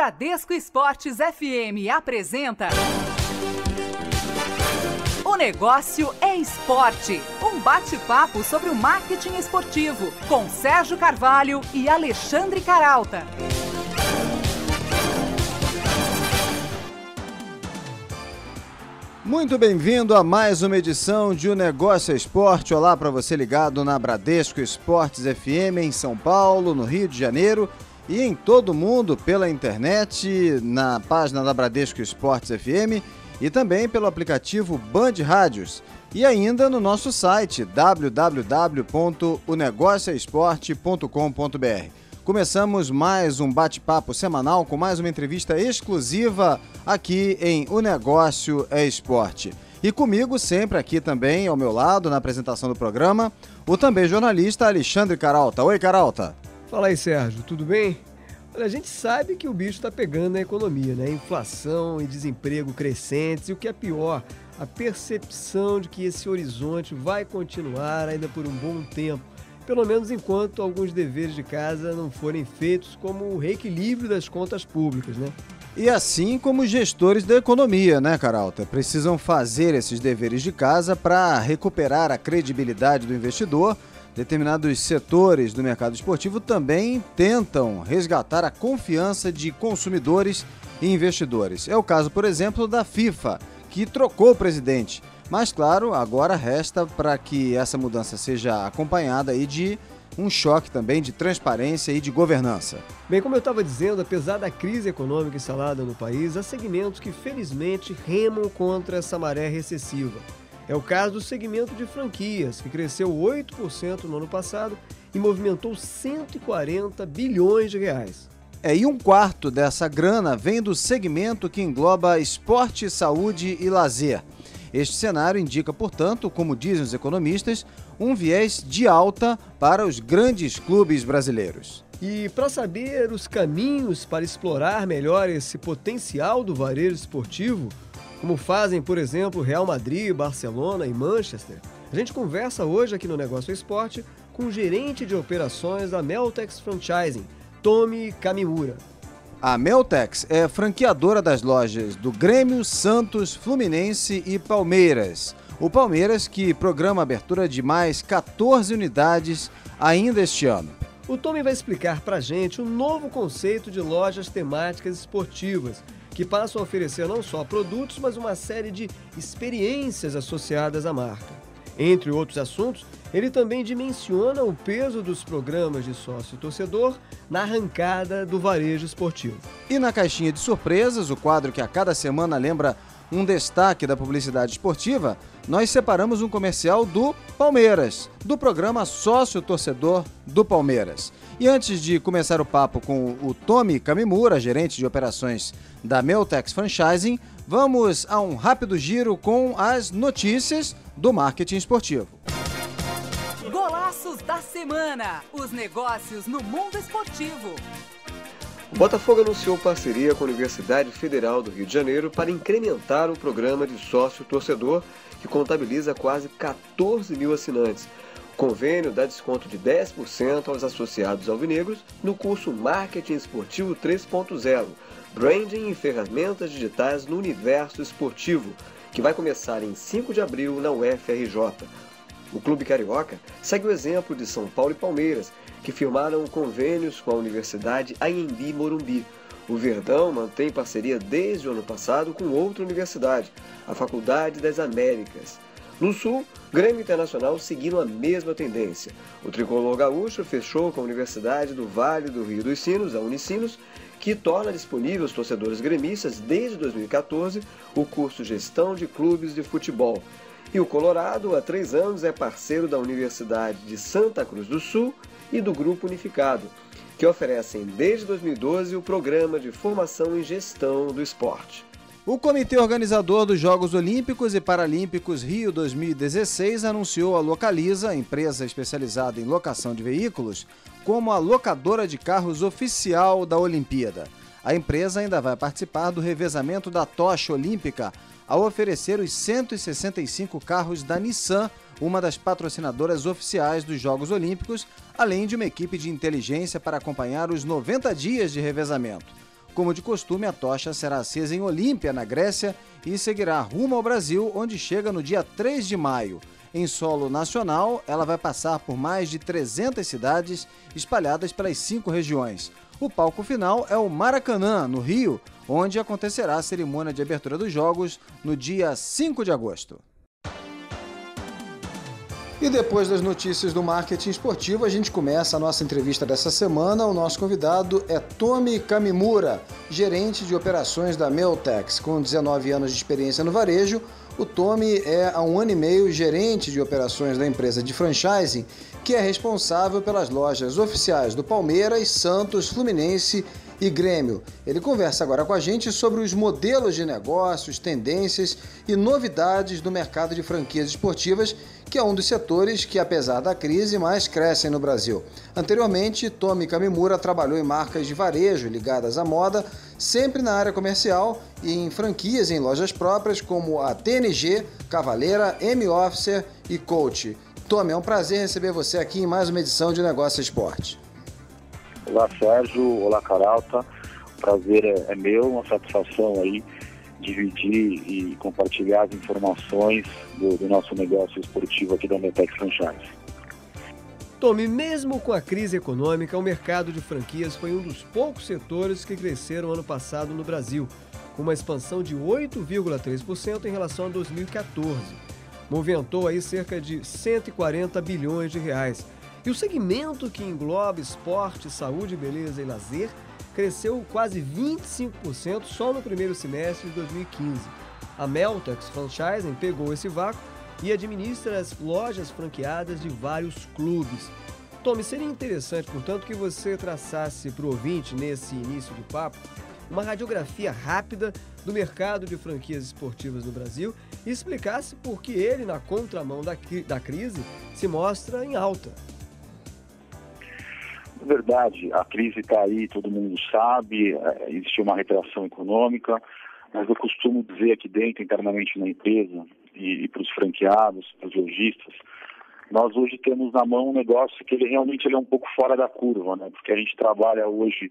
Bradesco Esportes FM apresenta O Negócio é Esporte, um bate-papo sobre o marketing esportivo, com Sérgio Carvalho e Alexandre Caralta. Muito bem-vindo a mais uma edição de O Negócio é Esporte. Olá para você ligado na Bradesco Esportes FM em São Paulo, no Rio de Janeiro e em todo o mundo pela internet, na página da Bradesco Esportes FM e também pelo aplicativo Band Rádios e ainda no nosso site www.onegocioesporte.com.br. Começamos mais um bate-papo semanal com mais uma entrevista exclusiva aqui em O Negócio é Esporte. E comigo sempre aqui também, ao meu lado, na apresentação do programa, o também jornalista Alexandre Caralta. Oi, Caralta. Fala aí, Sérgio, tudo bem? Olha, a gente sabe que o bicho está pegando na economia, né? Inflação e desemprego crescentes e o que é pior, a percepção de que esse horizonte vai continuar ainda por um bom tempo. Pelo menos enquanto alguns deveres de casa não forem feitos, como o reequilíbrio das contas públicas, né? E assim como os gestores da economia, né, Caralta? Precisam fazer esses deveres de casa para recuperar a credibilidade do investidor. Determinados setores do mercado esportivo também tentam resgatar a confiança de consumidores e investidores. É o caso, por exemplo, da FIFA, que trocou o presidente. Mas, claro, agora resta para que essa mudança seja acompanhada aí de um choque também de transparência e de governança. Bem, como eu estava dizendo, apesar da crise econômica instalada no país, há segmentos que felizmente remam contra essa maré recessiva. É o caso do segmento de franquias, que cresceu 8% no ano passado e movimentou 140 bilhões de reais. E um quarto dessa grana vem do segmento que engloba esporte, saúde e lazer. Este cenário indica, portanto, como dizem os economistas, um viés de alta para os grandes clubes brasileiros. E para saber os caminhos para explorar melhor esse potencial do varejo esportivo, como fazem, por exemplo, Real Madrid, Barcelona e Manchester, a gente conversa hoje aqui no Negócio Esporte com o gerente de operações da Meltex Franchising, Tomi Kamimura. A Meltex é franqueadora das lojas do Grêmio, Santos, Fluminense e Palmeiras. O Palmeiras que programa a abertura de mais 14 unidades ainda este ano. O Tomi vai explicar pra gente um novo conceito de lojas temáticas esportivas, que passam a oferecer não só produtos, mas uma série de experiências associadas à marca. Entre outros assuntos, ele também dimensiona o peso dos programas de sócio-torcedor na arrancada do varejo esportivo. E na caixinha de surpresas, o quadro que a cada semana lembra um destaque da publicidade esportiva, nós separamos um comercial do Palmeiras, do programa Sócio-Torcedor do Palmeiras. E antes de começar o papo com o Tomi Kamimura, gerente de operações da Meltex Franchising, vamos a um rápido giro com as notícias do marketing esportivo. Golaços da semana, os negócios no mundo esportivo. O Botafogo anunciou parceria com a Universidade Federal do Rio de Janeiro para incrementar o programa de sócio-torcedor, que contabiliza quase 14 mil assinantes. O convênio dá desconto de 10% aos associados alvinegros no curso Marketing Esportivo 3.0, Branding e Ferramentas Digitais no Universo Esportivo, que vai começar em 5 de abril na UFRJ. O Clube Carioca segue o exemplo de São Paulo e Palmeiras, que firmaram convênios com a Universidade Anhembi Morumbi. O Verdão mantém parceria desde o ano passado com outra universidade, a Faculdade das Américas. No Sul, Grêmio Internacional seguindo a mesma tendência. O tricolor gaúcho fechou com a Universidade do Vale do Rio dos Sinos, a Unicinos, que torna disponível aos torcedores gremistas desde 2014 o curso Gestão de Clubes de Futebol. E o Colorado, há 3 anos, é parceiro da Universidade de Santa Cruz do Sul e do Grupo Unificado, que oferecem desde 2012 o programa de formação em gestão do esporte. O Comitê Organizador dos Jogos Olímpicos e Paralímpicos Rio 2016 anunciou a Localiza, empresa especializada em locação de veículos, como a locadora de carros oficial da Olimpíada. A empresa ainda vai participar do revezamento da tocha olímpica ao oferecer os 165 carros da Nissan, uma das patrocinadoras oficiais dos Jogos Olímpicos, além de uma equipe de inteligência para acompanhar os 90 dias de revezamento. como de costume, a tocha será acesa em Olímpia, na Grécia, e seguirá rumo ao Brasil, onde chega no dia 3 de maio. Em solo nacional, ela vai passar por mais de 300 cidades espalhadas pelas 5 regiões. O palco final é o Maracanã, no Rio, onde acontecerá a cerimônia de abertura dos Jogos no dia 5 de agosto. E depois das notícias do marketing esportivo, a gente começa a nossa entrevista dessa semana. O nosso convidado é Tomi Kamimura, gerente de operações da Meltex. Com 19 anos de experiência no varejo, o Tomi é há 1 ano e meio gerente de operações da empresa de franchising, que é responsável pelas lojas oficiais do Palmeiras, Santos, Fluminense e Grêmio. Ele conversa agora com a gente sobre os modelos de negócios, tendências e novidades do mercado de franquias esportivas, que é um dos setores que, apesar da crise, mais crescem no Brasil. Anteriormente, Tomi Kamimura trabalhou em marcas de varejo ligadas à moda, sempre na área comercial e em franquias em lojas próprias como a TNG, Cavaleira, M-Officer e Coach. Tomi, é um prazer receber você aqui em mais uma edição de Negócio Esporte. Olá, Sérgio. Olá, Caralta. O prazer é meu, uma satisfação aí dividir e compartilhar as informações do nosso negócio esportivo aqui da Meltex Franchise. Tomi, mesmo com a crise econômica, o mercado de franquias foi um dos poucos setores que cresceram ano passado no Brasil, com uma expansão de 8,3% em relação a 2014. Movimentou aí cerca de 140 bilhões de reais. E o segmento que engloba esporte, saúde, beleza e lazer cresceu quase 25% só no primeiro semestre de 2015. A Meltex Franchising pegou esse vácuo e administra as lojas franqueadas de vários clubes. Tomi, seria interessante, portanto, que você traçasse para o ouvinte, nesse início de papo, uma radiografia rápida do mercado de franquias esportivas no Brasil e explicasse por que ele, na contramão da crise, se mostra em alta. Na verdade, a crise está aí, todo mundo sabe, existe uma retração econômica, mas eu costumo dizer aqui dentro, internamente na empresa, e para os franqueados, para os lojistas, nós hoje temos na mão um negócio que ele realmente é um pouco fora da curva, né? Porque a gente trabalha hoje,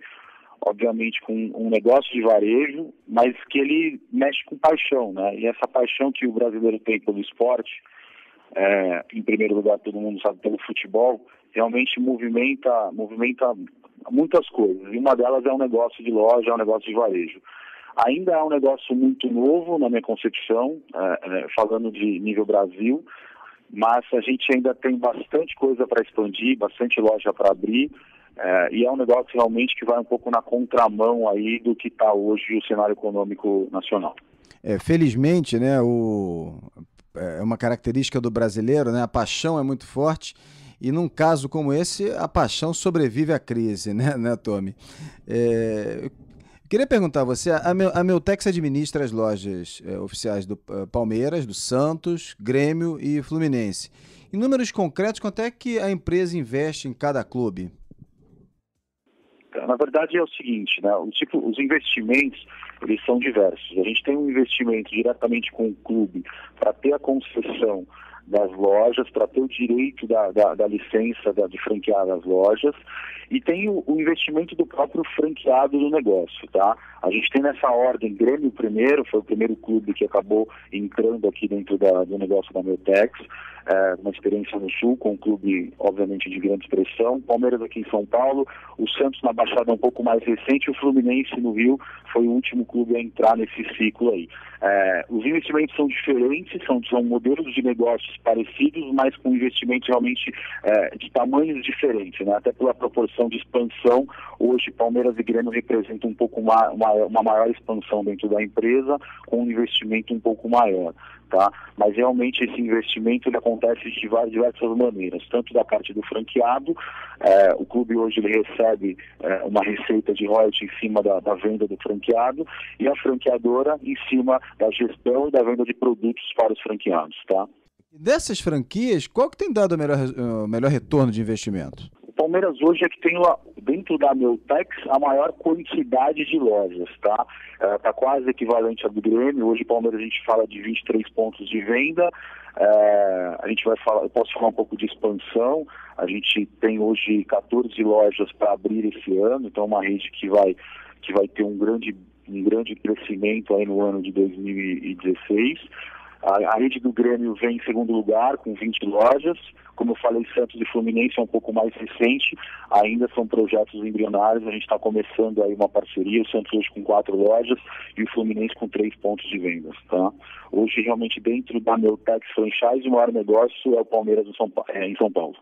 obviamente, com um negócio de varejo, mas que ele mexe com paixão, né? E essa paixão que o brasileiro tem pelo esporte, em primeiro lugar, todo mundo sabe, pelo futebol, realmente movimenta muitas coisas. E uma delas é um negócio de loja, é um negócio de varejo. Ainda é um negócio muito novo, na minha concepção, falando de nível Brasil, mas a gente ainda tem bastante coisa para expandir, bastante loja para abrir, e é um negócio realmente que vai um pouco na contramão aí do que está hoje o cenário econômico nacional. Felizmente, né, é uma característica do brasileiro, né, a paixão é muito forte. E num caso como esse, a paixão sobrevive à crise, né Tomi? Queria perguntar a você, a Meltex administra as lojas oficiais do Palmeiras, do Santos, Grêmio e Fluminense. Em números concretos, quanto é que a empresa investe em cada clube? Na verdade é o seguinte, né? Os investimentos, eles são diversos. A gente tem um investimento diretamente com o clube para ter a concessão das lojas, para ter o direito da licença de franquear as lojas, e tem o investimento do próprio franqueado do negócio, tá? A gente tem nessa ordem, Grêmio primeiro, foi o primeiro clube que acabou entrando aqui dentro do negócio da Meltex, uma experiência no Sul, com um clube, obviamente, de grande expressão, Palmeiras aqui em São Paulo, o Santos na Baixada um pouco mais recente, o Fluminense no Rio foi o último clube a entrar nesse ciclo aí. Os investimentos são diferentes, são modelos de negócios parecidos, mas com investimentos realmente de tamanhos diferentes, né? Até pela proporção de expansão, hoje Palmeiras e Grêmio representam um pouco uma maior expansão dentro da empresa, com um investimento um pouco maior, tá? Mas realmente esse investimento ele acontece de diversas maneiras, tanto da parte do franqueado, o clube hoje ele recebe uma receita de royalties em cima da venda do franqueado, e a franqueadora em cima da gestão e da venda de produtos para os franqueados, tá? Dessas franquias, qual que tem dado o melhor retorno de investimento? O Palmeiras hoje é que tem dentro da Meltex a maior quantidade de lojas, tá? Está quase equivalente à do Grêmio. Hoje o Palmeiras a gente fala de 23 pontos de venda. Eu posso falar um pouco de expansão. A gente tem hoje 14 lojas para abrir esse ano, então uma rede que que vai ter um grande crescimento aí no ano de 2016. A rede do Grêmio vem em segundo lugar, com 20 lojas. Como eu falei, Santos e Fluminense é um pouco mais recente, ainda são projetos embrionários, a gente está começando aí uma parceria, o Santos hoje com 4 lojas e o Fluminense com 3 pontos de vendas, tá? Hoje, realmente, dentro da Meltex Franchise, o maior negócio é o Palmeiras em São Paulo.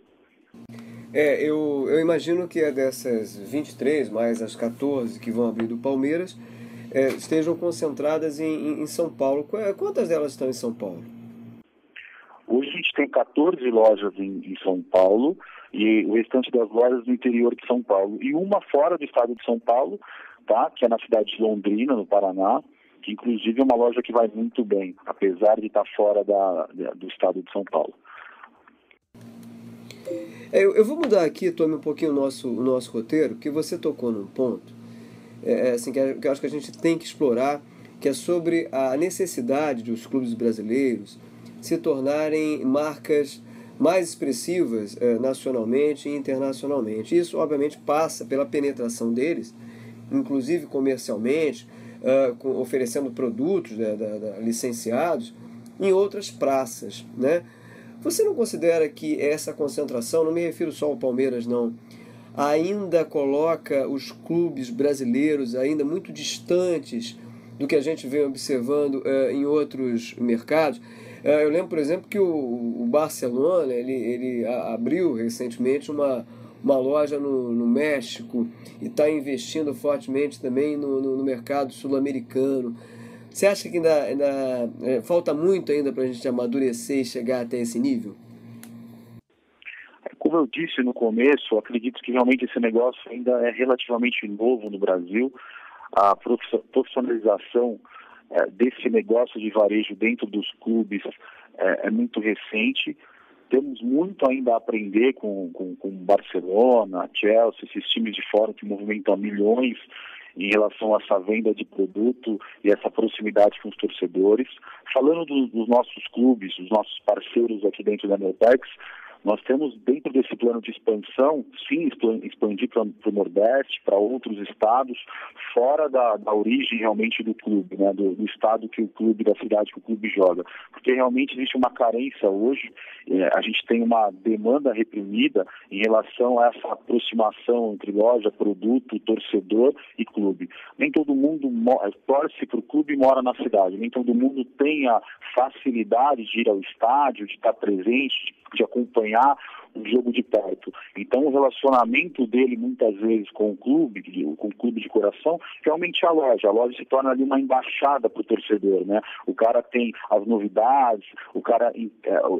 Eu imagino que é dessas 23, mais as 14 que vão abrir do Palmeiras, estejam concentradas em São Paulo. Quantas delas estão em São Paulo? Hoje a gente tem 14 lojas em São Paulo e o restante das lojas no interior de São Paulo. E uma fora do estado de São Paulo, tá? Que é na cidade de Londrina, no Paraná, que inclusive é uma loja que vai muito bem, apesar de estar fora do estado de São Paulo. Eu vou mudar aqui, Tome, um pouquinho o nosso roteiro, que você tocou num ponto assim, que eu acho que a gente tem que explorar, que é sobre a necessidade de os clubes brasileiros se tornarem marcas mais expressivas nacionalmente e internacionalmente. Isso, obviamente, passa pela penetração deles, inclusive comercialmente, oferecendo produtos licenciados em outras praças, né? Você não considera que essa concentração, não me refiro só ao Palmeiras, não, ainda coloca os clubes brasileiros ainda muito distantes do que a gente vem observando em outros mercados? Eu lembro, por exemplo, que o Barcelona ele abriu recentemente uma loja no México e está investindo fortemente também no mercado sul-americano. Você acha que ainda falta muito ainda para a gente amadurecer e chegar até esse nível? Como eu disse no começo, eu acredito que realmente esse negócio ainda é relativamente novo no Brasil. A profissionalização desse negócio de varejo dentro dos clubes é muito recente. Temos muito ainda a aprender com Barcelona, Chelsea, esses times de fora que movimentam milhões em relação a essa venda de produto e essa proximidade com os torcedores. Falando dos nossos clubes, dos nossos parceiros aqui dentro da Meltex, nós temos, dentro desse plano de expansão, sim, expandir para o Nordeste, para outros estados, fora da origem realmente do clube, né, do estado que o clube, da cidade que o clube joga. Porque realmente existe uma carência hoje, a gente tem uma demanda reprimida em relação a essa aproximação entre loja, produto, torcedor e clube. Nem todo mundo torce para o clube e mora na cidade, nem todo mundo tem a facilidade de ir ao estádio, de estar presente, de acompanhar o jogo de perto. Então o relacionamento dele muitas vezes com o clube de coração, realmente a loja se torna ali uma embaixada para o torcedor, né? O cara tem as novidades,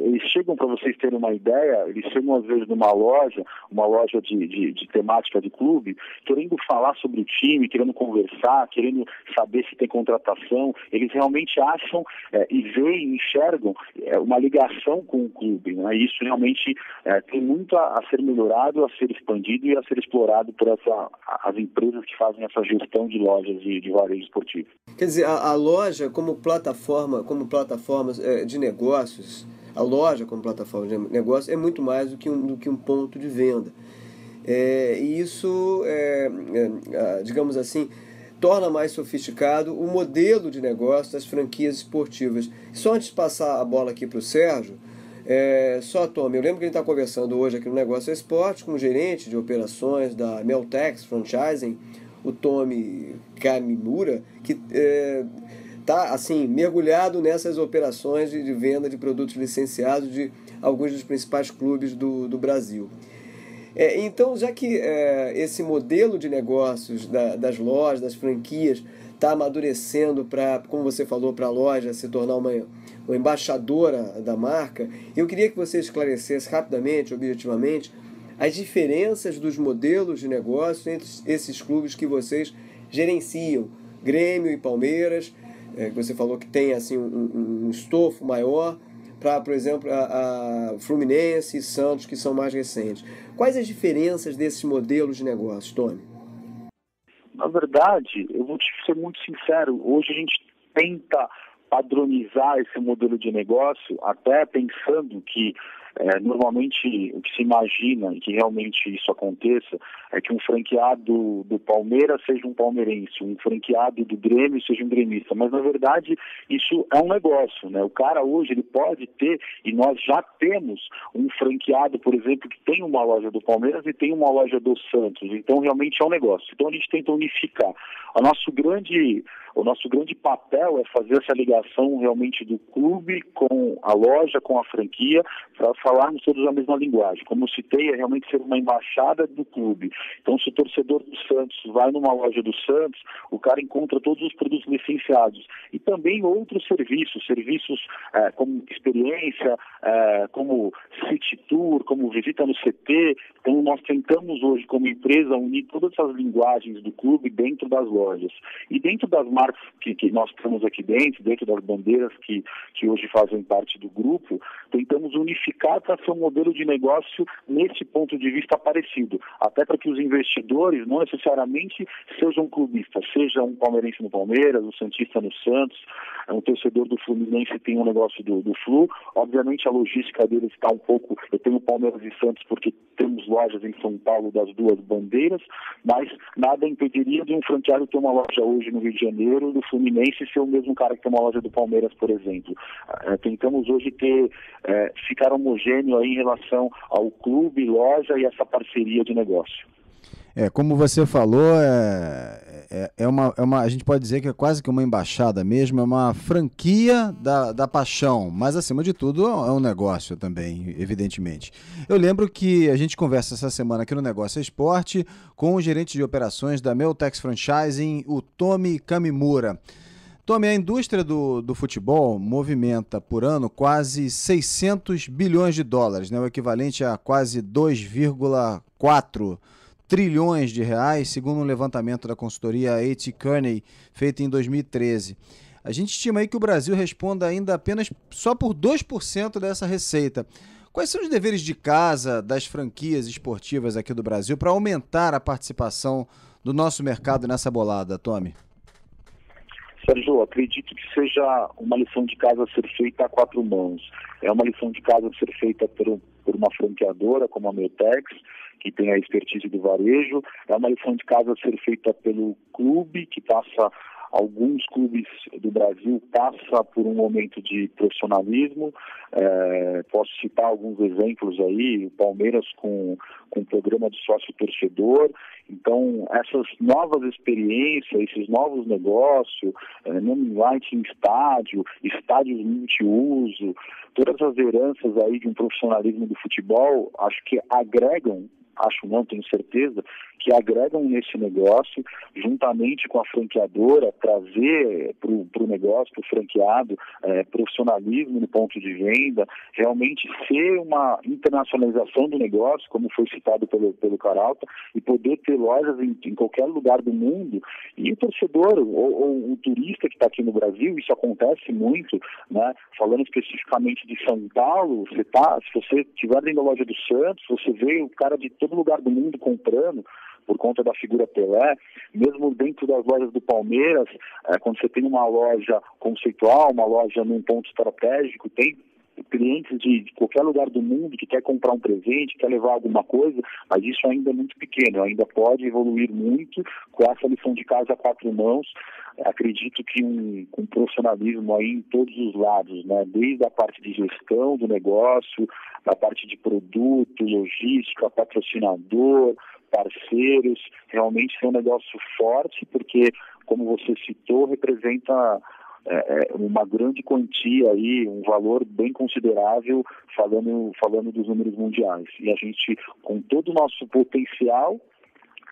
eles chegam, para vocês terem uma ideia, eles chegam às vezes numa loja de temática de clube, querendo falar sobre o time, querendo conversar, querendo saber se tem contratação. Eles realmente acham e veem, enxergam uma ligação com o clube, né? E isso realmente tem muito a ser melhorado, a ser expandido e a ser explorado por as empresas que fazem essa gestão de lojas de varejo esportivo. Quer dizer, a loja como plataforma de negócios, a loja como plataforma de negócios é muito mais do que um ponto de venda. E isso, digamos assim, torna mais sofisticado o modelo de negócio das franquias esportivas. Só antes de passar a bola aqui para o Sérgio, Tome, eu lembro que ele está conversando hoje aqui no Negócio Esporte com o gerente de operações da Meltex Franchising, o Tome Kamimura, que está assim, mergulhado nessas operações de venda de produtos licenciados de alguns dos principais clubes do Brasil. Então, já que esse modelo de negócios das lojas, das franquias, está amadurecendo para, como você falou, para a loja se tornar uma embaixadora da marca, eu queria que você esclarecesse rapidamente, objetivamente, as diferenças dos modelos de negócio entre esses clubes que vocês gerenciam, Grêmio e Palmeiras, que você falou que tem assim, um estofo maior, para, por exemplo, a Fluminense e Santos, que são mais recentes. Quais as diferenças desses modelos de negócio, Tony? Na verdade, eu vou te ser muito sincero, hoje a gente tenta padronizar esse modelo de negócio, até pensando que Normalmente, o que se imagina e que realmente isso aconteça é que um franqueado do Palmeiras seja um palmeirense, um franqueado do Grêmio seja um gremista, mas na verdade isso é um negócio, né? O cara hoje ele pode ter, e nós já temos um franqueado, por exemplo, que tem uma loja do Palmeiras e tem uma loja do Santos, então realmente é um negócio. Então a gente tenta unificar. O nosso grande papel é fazer essa ligação realmente do clube com a loja, com a franquia, para falarmos todos a mesma linguagem. Como eu citei, é realmente ser uma embaixada do clube. Então, se o torcedor do Santos vai numa loja do Santos, o cara encontra todos os produtos licenciados. E também outros serviços como experiência, como City Tour, como visita no CT. Então, nós tentamos hoje, como empresa, unir todas essas linguagens do clube dentro das lojas. E dentro das marcas que nós temos aqui dentro das bandeiras que hoje fazem parte do grupo, tentamos unificar para ser um modelo de negócio nesse ponto de vista parecido, até para que os investidores não necessariamente sejam clubistas, seja um palmeirense no Palmeiras, um santista no Santos, um torcedor do Fluminense tem um negócio do Flu. Obviamente a logística deles está um pouco, eu tenho Palmeiras e Santos porque temos lojas em São Paulo das duas bandeiras, mas nada impediria de um franqueado ter uma loja hoje no Rio de Janeiro, do Fluminense, ser o mesmo cara que tem uma loja do Palmeiras, por exemplo. Tentamos hoje ficar homogêneo aí em relação ao clube, loja e essa parceria de negócio. Como você falou, a gente pode dizer que é quase que uma embaixada mesmo, é uma franquia da paixão, mas acima de tudo é um negócio também, evidentemente. Eu lembro que a gente conversa essa semana aqui no Negócio Esporte com o gerente de operações da Meltex Franchising, o Tomi Kamimura. Tomi, a indústria do futebol movimenta por ano quase 600 bilhões de dólares, né? O equivalente a quase 2,4 trilhões de reais, segundo um levantamento da consultoria A.T. Kearney, feito em 2013. A gente estima aí que o Brasil responda ainda apenas só por 2% dessa receita. Quais são os deveres de casa das franquias esportivas aqui do Brasil para aumentar a participação do nosso mercado nessa bolada, Tomi? Sérgio, acredito que seja uma lição de casa a ser feita a quatro mãos. É uma lição de casa a ser feita por uma franqueadora como a Meltex, que tem a expertise do varejo. É uma lição de casa a ser feita pelo clube, que alguns clubes do Brasil passa por um momento de profissionalismo. Posso citar alguns exemplos aí, o Palmeiras com o programa de sócio-torcedor. Então, essas novas experiências, esses novos negócios, name light em estádios multiuso, todas as heranças aí de um profissionalismo do futebol, acho que agregam, tenho certeza, que agregam nesse negócio, juntamente com a franqueadora, trazer para o negócio, para o franqueado, profissionalismo no ponto de venda, realmente ser uma internacionalização do negócio, como foi citado pelo Caralta, e poder ter lojas em qualquer lugar do mundo. E o torcedor, ou o turista que está aqui no Brasil, isso acontece muito, né? Falando especificamente de São Paulo, se você estiver dentro da loja do Santos, você vê o cara de todo lugar do mundo comprando, por conta da figura Pelé, mesmo dentro das lojas do Palmeiras, quando você tem uma loja conceitual, uma loja num ponto estratégico, tem clientes de qualquer lugar do mundo que quer comprar um presente, quer levar alguma coisa, mas isso ainda é muito pequeno, ainda pode evoluir muito com essa lição de casa a quatro mãos. Acredito que com profissionalismo aí em todos os lados, né? Desde a parte de gestão do negócio, da parte de produto, logística, patrocinador, parceiros, realmente é um negócio forte, porque, como você citou, representa uma grande quantia aí, um valor bem considerável, falando dos números mundiais. E a gente, com todo o nosso potencial,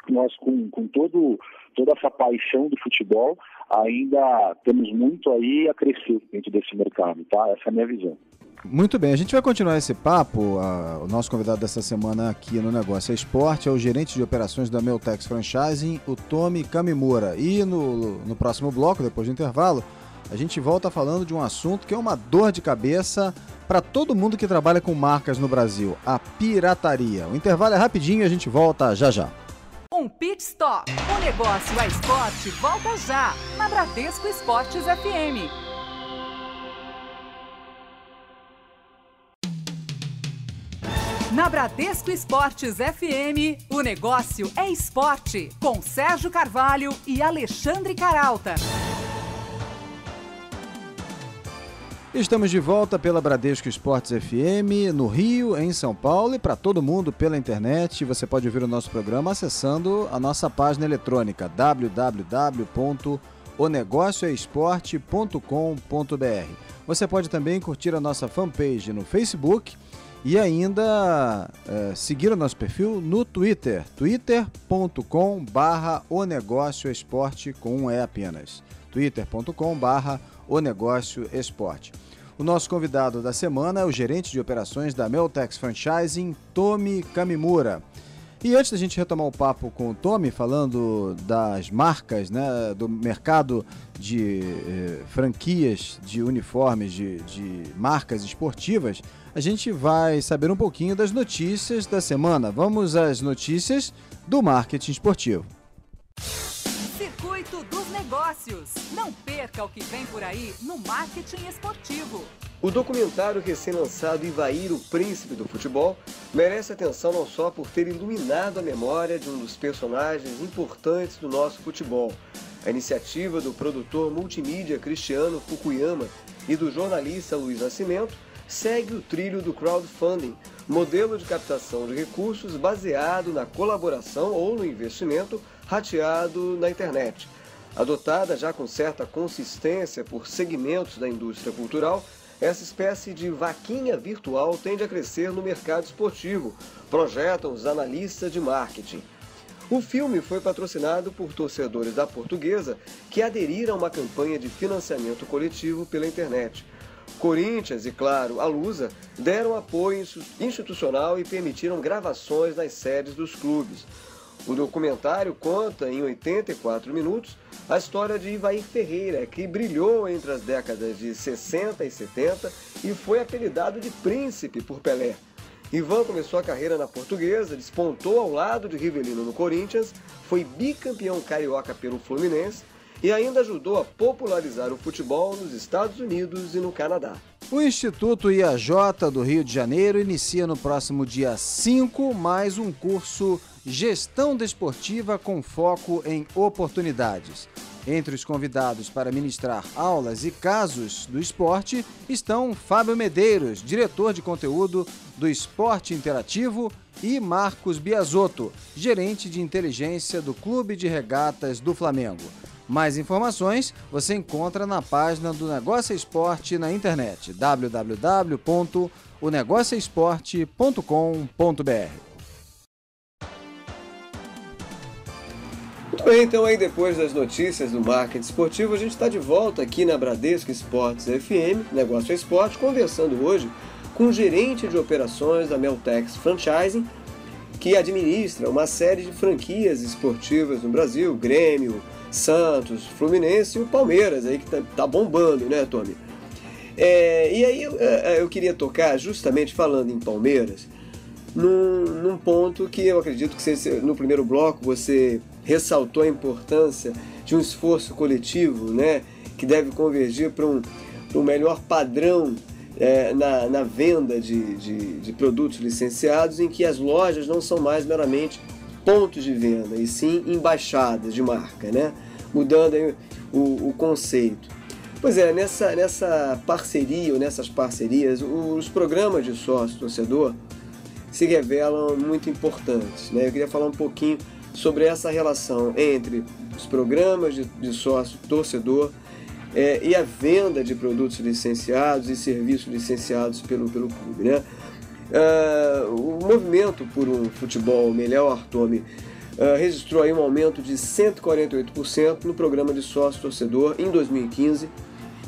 nós com toda essa paixão do futebol, ainda temos muito aí a crescer dentro desse mercado, tá? Essa é a minha visão. Muito bem, a gente vai continuar esse papo. O nosso convidado dessa semana aqui no Negócio Esporte é o gerente de operações da Meltex Franchising, o Tomi Kamimura. E no próximo bloco, depois do intervalo, a gente volta falando de um assunto que é uma dor de cabeça para todo mundo que trabalha com marcas no Brasil, a pirataria. O intervalo é rapidinho e a gente volta já já. Um pit stop. O Negócio é Esporte volta já, na Bradesco Esportes FM. Na Bradesco Esportes FM, o negócio é esporte, com Sérgio Carvalho e Alexandre Caralta. Estamos de volta pela Bradesco Esportes FM, no Rio, em São Paulo e para todo mundo pela internet. Você pode ouvir o nosso programa acessando a nossa página eletrônica www.onegocioesporte.com.br. Você pode também curtir a nossa fanpage no Facebook e ainda seguir o nosso perfil no Twitter, twitter.com/onegocioesporte com um E apenas, twitter.com/onegocioesporte. O nosso convidado da semana é o gerente de operações da Meltex Franchising, Tomi Kamimura. E antes da gente retomar o papo com o Tomi, falando das marcas, né, do mercado de franquias, de uniformes, de marcas esportivas, a gente vai saber um pouquinho das notícias da semana. Vamos às notícias do marketing esportivo. Circuito dos Negócios. Não perca o que vem por aí no marketing esportivo. O documentário recém-lançado Ivair, o Príncipe do Futebol, merece atenção não só por ter iluminado a memória de um dos personagens importantes do nosso futebol. A iniciativa do produtor multimídia Cristiano Fukuyama e do jornalista Luiz Nascimento segue o trilho do crowdfunding, modelo de captação de recursos baseado na colaboração ou no investimento rateado na internet. Adotada já com certa consistência por segmentos da indústria cultural, essa espécie de vaquinha virtual tende a crescer no mercado esportivo, projetam os analistas de marketing. O filme foi patrocinado por torcedores da Portuguesa que aderiram a uma campanha de financiamento coletivo pela internet. Corinthians e, claro, a Lusa deram apoio institucional e permitiram gravações nas sedes dos clubes. O documentário conta, em 84 minutos, a história de Ivair Ferreira, que brilhou entre as décadas de 60 e 70 e foi apelidado de Príncipe por Pelé. Ivan começou a carreira na Portuguesa, despontou ao lado de Rivelino no Corinthians, foi bicampeão carioca pelo Fluminense e ainda ajudou a popularizar o futebol nos Estados Unidos e no Canadá. O Instituto IAJ do Rio de Janeiro inicia no próximo dia 5 mais um curso Gestão Desportiva com foco em oportunidades. Entre os convidados para ministrar aulas e casos do esporte estão Fábio Medeiros, diretor de conteúdo do Esporte Interativo, e Marcos Biasotto, gerente de inteligência do Clube de Regatas do Flamengo. Mais informações você encontra na página do Negócio Esporte na internet, www.onegocioesporte.com.br. Muito bem, então aí depois das notícias do marketing esportivo, a gente está de volta aqui na Bradesco Esportes FM, Negócio Esporte, conversando hoje com o gerente de operações da Meltex Franchising, que administra uma série de franquias esportivas no Brasil, Grêmio, Santos, Fluminense e o Palmeiras, aí que tá bombando, né, Tomi? E aí eu queria tocar, justamente falando em Palmeiras, num ponto que eu acredito que no primeiro bloco você ressaltou a importância de um esforço coletivo, né, que deve convergir para um melhor padrão na venda de produtos licenciados, em que as lojas não são mais meramente pontos de venda, e sim embaixadas de marca, né? Mudando aí o conceito. Pois é, nessa parceria ou nessas parcerias, os programas de sócio-torcedor se revelam muito importantes, né? Eu queria falar um pouquinho sobre essa relação entre os programas de sócio-torcedor e a venda de produtos licenciados e serviços licenciados pelo clube, né? O movimento por um futebol melhor, Tomi, registrou aí um aumento de 148% no programa de sócio-torcedor em 2015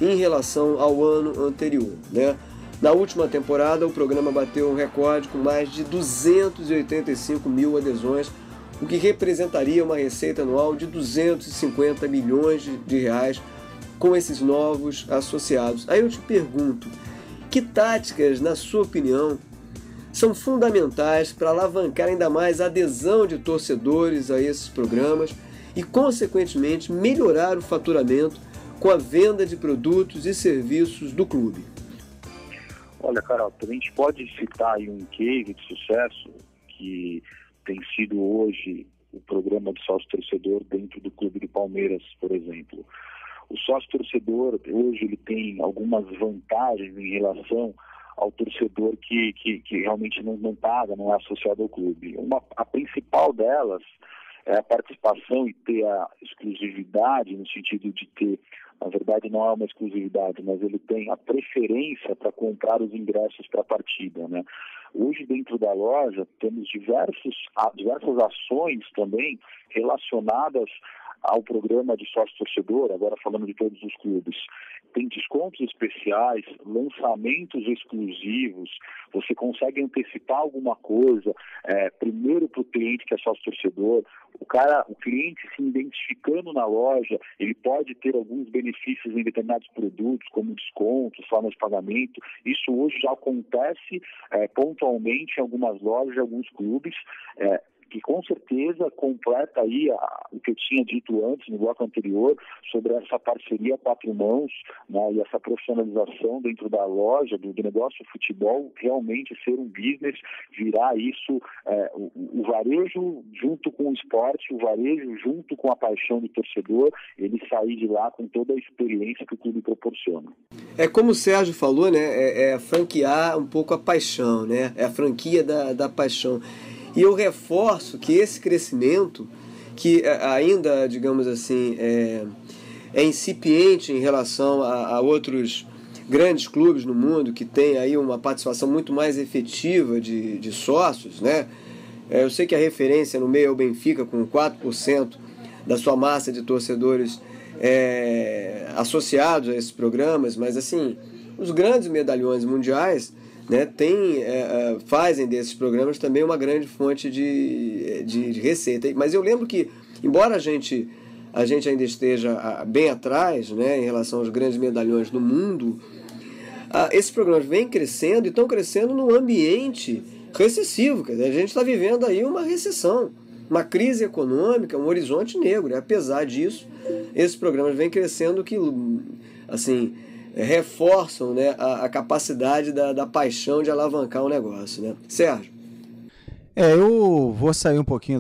em relação ao ano anterior, né? Na última temporada, o programa bateu um recorde com mais de 285 mil adesões, o que representaria uma receita anual de 250 milhões de reais com esses novos associados. Aí eu te pergunto, que táticas, na sua opinião, são fundamentais para alavancar ainda mais a adesão de torcedores a esses programas e, consequentemente, melhorar o faturamento com a venda de produtos e serviços do clube? Olha, Carol, a gente pode citar aí um case de sucesso que tem sido hoje o programa de sócio-torcedor dentro do Clube do Palmeiras, por exemplo. O sócio-torcedor, hoje, ele tem algumas vantagens em relação ao torcedor que realmente não paga, não é associado ao clube. A principal delas é a participação e ter a exclusividade, no sentido de ter, na verdade não é uma exclusividade, mas ele tem a preferência para comprar os ingressos para a partida, né? Hoje, dentro da loja, temos diversas ações também relacionadas ao programa de sócio-torcedor, agora falando de todos os clubes. Tem descontos especiais, lançamentos exclusivos, você consegue antecipar alguma coisa, primeiro para o cliente que é sócio-torcedor, o cliente se identificando na loja, ele pode ter alguns benefícios em determinados produtos, como descontos, formas de pagamento. Isso hoje já acontece pontualmente em algumas lojas, em alguns clubes, que com certeza completa aí o que eu tinha dito antes, no bloco anterior, sobre essa parceria a quatro mãos, né, e essa profissionalização dentro da loja, do negócio futebol, realmente ser um business, virar isso, o varejo junto com o esporte, o varejo junto com a paixão do torcedor, ele sair de lá com toda a experiência que o clube proporciona. É como o Sérgio falou, né, é franquear um pouco a paixão, né, é a franquia da paixão. E eu reforço que esse crescimento, que ainda, digamos assim, é incipiente em relação a outros grandes clubes no mundo, que tem aí uma participação muito mais efetiva de sócios, né? Eu sei que a referência no meio é o Benfica, com 4% da sua massa de torcedores associados a esses programas, mas assim, os grandes medalhões mundiais, né, fazem desses programas também uma grande fonte de receita. Mas eu lembro que, embora a gente ainda esteja bem atrás, né, em relação aos grandes medalhões no mundo, esses programas vêm crescendo e estão crescendo num ambiente recessivo. Quer dizer, a gente está vivendo aí uma recessão, uma crise econômica, um horizonte negro. E, apesar disso, esses programas vêm crescendo que, assim, reforçam, né, a capacidade da paixão de alavancar o negócio, né? Sérgio? Eu vou sair um pouquinho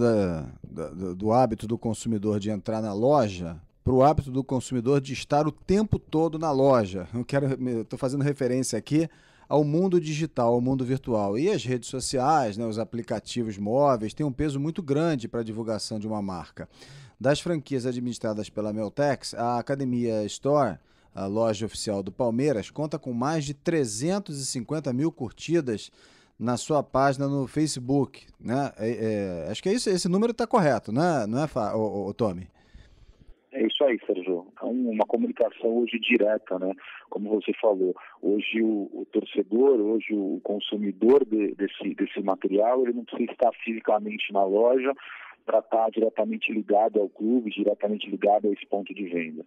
do hábito do consumidor de entrar na loja para o hábito do consumidor de estar o tempo todo na loja. Eu estou fazendo referência aqui ao mundo digital, ao mundo virtual. E as redes sociais, né, os aplicativos móveis, têm um peso muito grande para a divulgação de uma marca. Das franquias administradas pela Meltex, a Academia Store, a loja oficial do Palmeiras, conta com mais de 350 mil curtidas na sua página no Facebook, né? Acho que esse número está correto, né? Não é, Tommy? É isso aí, Sérgio. É uma comunicação hoje direta, né? Como você falou, hoje o torcedor, hoje o consumidor desse material, ele não precisa estar fisicamente na loja para estar diretamente ligado ao clube, diretamente ligado a esse ponto de venda.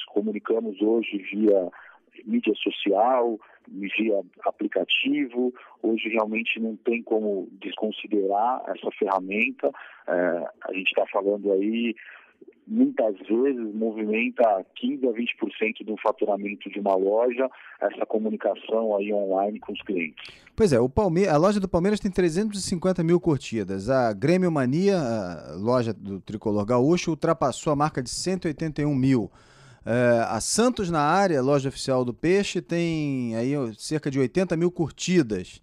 Comunicamos hoje via mídia social, via aplicativo. Hoje realmente não tem como desconsiderar essa ferramenta. A gente está falando aí, muitas vezes movimenta 15% a 20% do faturamento de uma loja, essa comunicação aí online com os clientes. Pois é, a loja do Palmeiras tem 350 mil curtidas. A Grêmio Mania, a loja do Tricolor Gaúcho, ultrapassou a marca de 181 mil. A Santos na área, loja oficial do Peixe, tem aí cerca de 80 mil curtidas.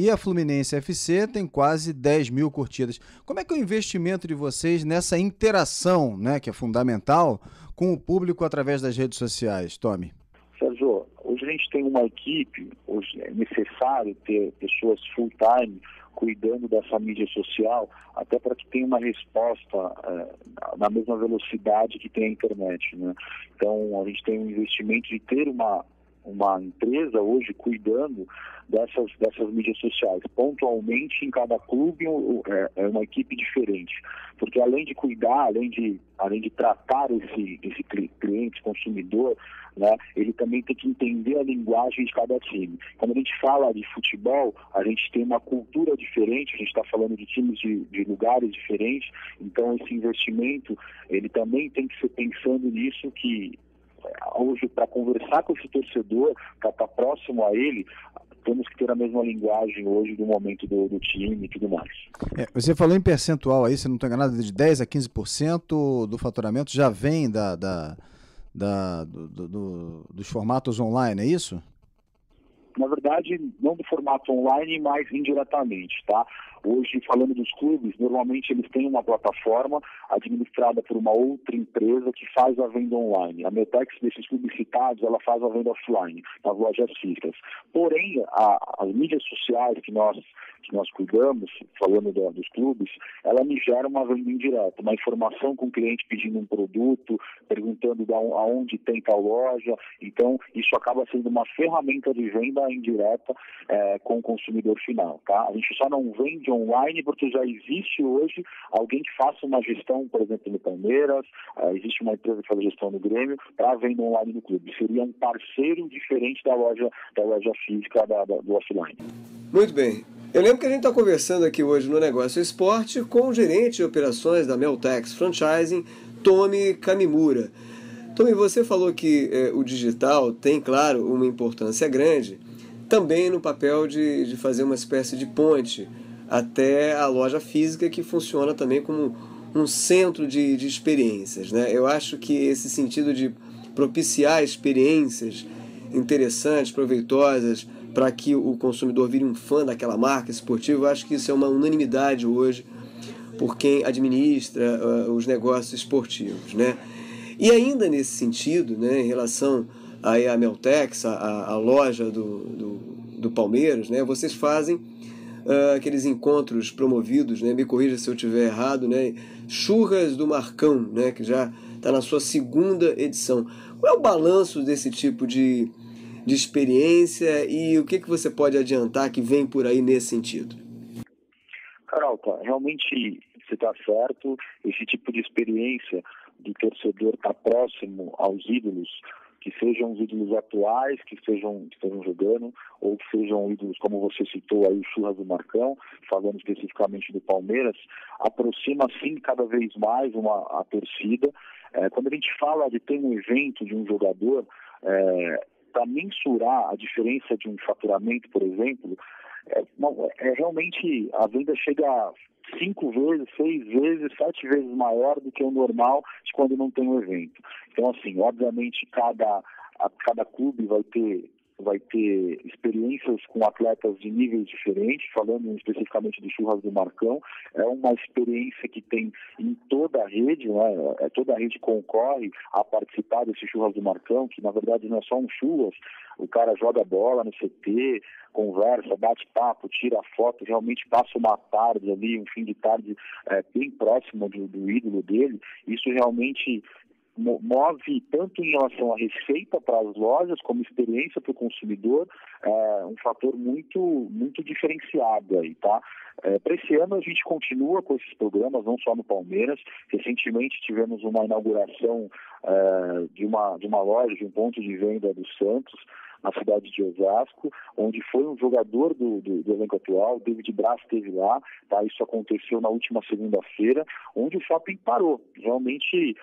E a Fluminense FC tem quase 10 mil curtidas. Como é que é o investimento de vocês nessa interação, né, que é fundamental, com o público através das redes sociais, Tommy? Sérgio, hoje a gente tem uma equipe, hoje é necessário ter pessoas full-time cuidando dessa mídia social, até para que tenha uma resposta na mesma velocidade que tem a internet, né? Então, a gente tem um investimento de ter uma empresa hoje cuidando dessas mídias sociais. Pontualmente, em cada clube é uma equipe diferente, porque além de cuidar, além de tratar esse cliente, consumidor, né, ele também tem que entender a linguagem de cada time. Quando a gente fala de futebol, a gente tem uma cultura diferente, a gente está falando de times de lugares diferentes, então esse investimento, ele também tem que ser pensando nisso, que hoje, para conversar com esse torcedor, para estar próximo a ele, temos que ter a mesma linguagem hoje do momento do time e tudo mais. Você falou em percentual aí, se não estou enganado, de 10% a 15% do faturamento já vem dos formatos online, é isso? Na verdade, não do formato online, mas indiretamente, tá? Hoje, falando dos clubes, normalmente eles têm uma plataforma administrada por uma outra empresa que faz a venda online. A Meltex, desses clubes citados, ela faz a venda offline, nas lojas físicas. Porém, as mídias sociais que nós cuidamos, falando dos clubes, ela me gera uma venda indireta, uma informação com o cliente pedindo um produto, perguntando aonde tem tal loja. Então, isso acaba sendo uma ferramenta de venda indireta com o consumidor final, tá? A gente só não vende online porque já existe hoje alguém que faça uma gestão, por exemplo, no Palmeiras, existe uma empresa que faz a gestão no Grêmio, para venda online no clube. Seria um parceiro diferente da loja física do offline. Muito bem. Eu lembro que a gente está conversando aqui hoje no Negócio Esporte com o gerente de operações da Meltex Franchising, Tomi Kamimura. Tomi, você falou que o digital tem, claro, uma importância grande, também no papel de fazer uma espécie de ponte até a loja física, que funciona também como um centro de experiências, né? Eu acho que esse sentido de propiciar experiências interessantes, proveitosas, para que o consumidor vire um fã daquela marca esportiva, eu acho que isso é uma unanimidade hoje por quem administra os negócios esportivos, né? E ainda nesse sentido, né, em relação à Meltex, a loja do Palmeiras, né, vocês fazem aqueles encontros promovidos, né, me corrija se eu estiver errado, né, Churras do Marcão, né, que já está na sua segunda edição. Qual é o balanço desse tipo de experiência e o que você pode adiantar que vem por aí nesse sentido? Carolta, realmente você está certo, esse tipo de experiência do torcedor estar próximo aos ídolos, que sejam os ídolos atuais, que estejam jogando, ou que sejam ídolos, como você citou aí, o Churras do Marcão, falando especificamente do Palmeiras, aproxima sim cada vez mais a torcida. Quando a gente fala de ter um evento de um jogador, para mensurar a diferença de um faturamento, por exemplo, realmente a venda chega a 5 vezes, 6 vezes, 7 vezes maior do que o normal de quando não tem um evento. Então, assim, obviamente, cada clube vai ter experiências com atletas de níveis diferentes, falando especificamente do Churras do Marcão. É uma experiência que tem em toda a rede, né? Toda a rede concorre a participar desse Churras do Marcão, que na verdade não é só um churras, o cara joga bola no CT, conversa, bate papo, tira foto, realmente passa uma tarde ali, um fim de tarde bem próximo do ídolo dele. Isso realmente move tanto em relação à receita para as lojas, como experiência para o consumidor, um fator muito, muito diferenciado aí, tá? Para esse ano a gente continua com esses programas, não só no Palmeiras. Recentemente tivemos uma inauguração de uma loja, de um ponto de venda do Santos, na cidade de Osasco, onde foi um jogador do elenco atual, David Braz esteve lá, tá? Isso aconteceu na última segunda-feira, onde o shopping parou. Realmente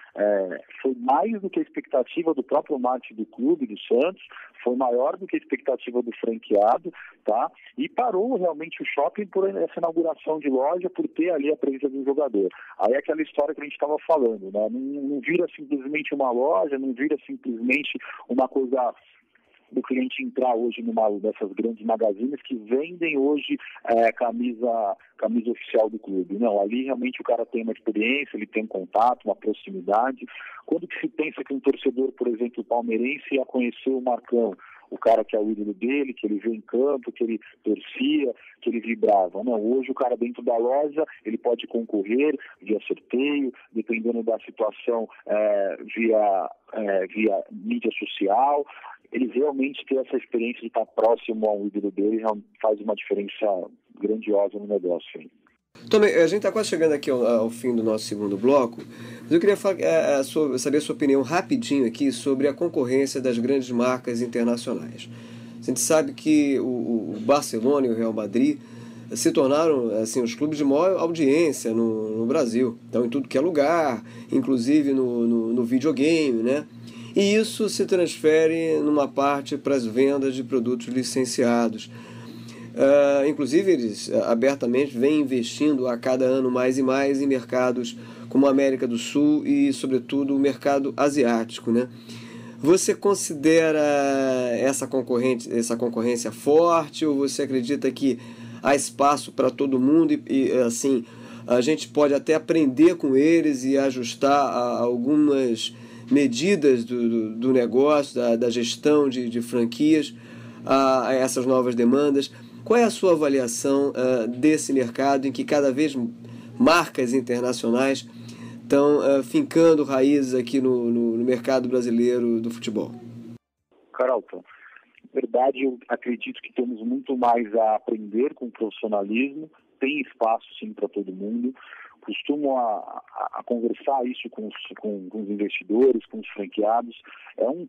foi mais do que a expectativa do próprio marketing do clube, do Santos, foi maior do que a expectativa do franqueado, tá? E parou realmente o shopping por essa inauguração de loja, por ter ali a presença do jogador. Aí é aquela história que a gente estava falando, né? Não vira simplesmente uma loja, não vira simplesmente uma coisa do cliente entrar hoje numa dessas grandes magazines que vendem hoje camisa oficial do clube. Não, ali realmente o cara tem uma experiência, ele tem um contato, uma proximidade. Quando que se pensa que um torcedor, por exemplo, palmeirense, ia conhecer o Marcão, o cara que é o ídolo dele, que ele vê em campo, que ele torcia, que ele vibrava? Não, hoje o cara dentro da loja, ele pode concorrer via sorteio, dependendo da situação, via mídia social. Ele realmente ter essa experiência de estar próximo ao ídolo dele já faz uma diferença grandiosa no negócio. Hein? Tomi, a gente está quase chegando aqui ao fim do nosso segundo bloco, mas eu queria saber a sua opinião rapidinho aqui sobre a concorrência das grandes marcas internacionais. A gente sabe que o Barcelona e o Real Madrid se tornaram assim, os clubes de maior audiência no Brasil. Então, em tudo que é lugar, inclusive no videogame, né? e isso se transfere numa parte para as vendas de produtos licenciados. Inclusive, eles abertamente vêm investindo a cada ano mais e mais em mercados como a América do Sul e, sobretudo, o mercado asiático, né? Você considera essa concorrência forte, ou você acredita que há espaço para todo mundo e, assim, a gente pode até aprender com eles e ajustar algumas medidas do negócio, da gestão de franquias a essas novas demandas? Qual é a sua avaliação desse mercado em que cada vez marcas internacionais estão fincando raízes aqui no mercado brasileiro do futebol? Caralton, na verdade eu acredito que temos muito mais a aprender com o profissionalismo, tem espaço sim para todo mundo. Costumo a conversar isso com os investidores, com os franqueados. É um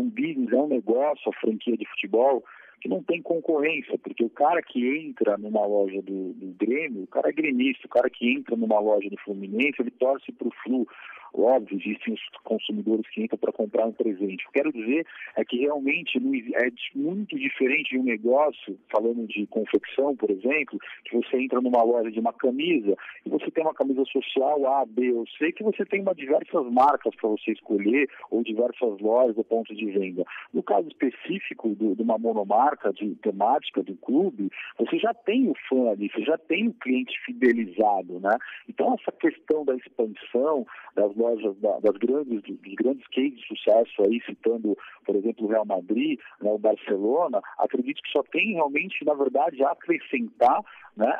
business, é um negócio, a franquia de futebol, que não tem concorrência, porque o cara que entra numa loja do Grêmio, o cara é gremista, o cara que entra numa loja do Fluminense, ele torce para o Flu. Óbvio, existem os consumidores que entram para comprar um presente. O que eu quero dizer é que realmente é muito diferente de um negócio, falando de confecção, por exemplo, que você entra numa loja de uma camisa e você tem uma camisa social A, B ou C, que você tem diversas marcas para você escolher ou diversas lojas ou pontos de venda. No caso específico de uma monomarca de temática do clube, você já tem o fã ali, você já tem o cliente fidelizado, né? Então essa questão da expansão das lojas, dos grandes cases de sucesso aí, citando, por exemplo, o Real Madrid, né, o Barcelona, acredito que só tem realmente, na verdade, a acrescentar, né,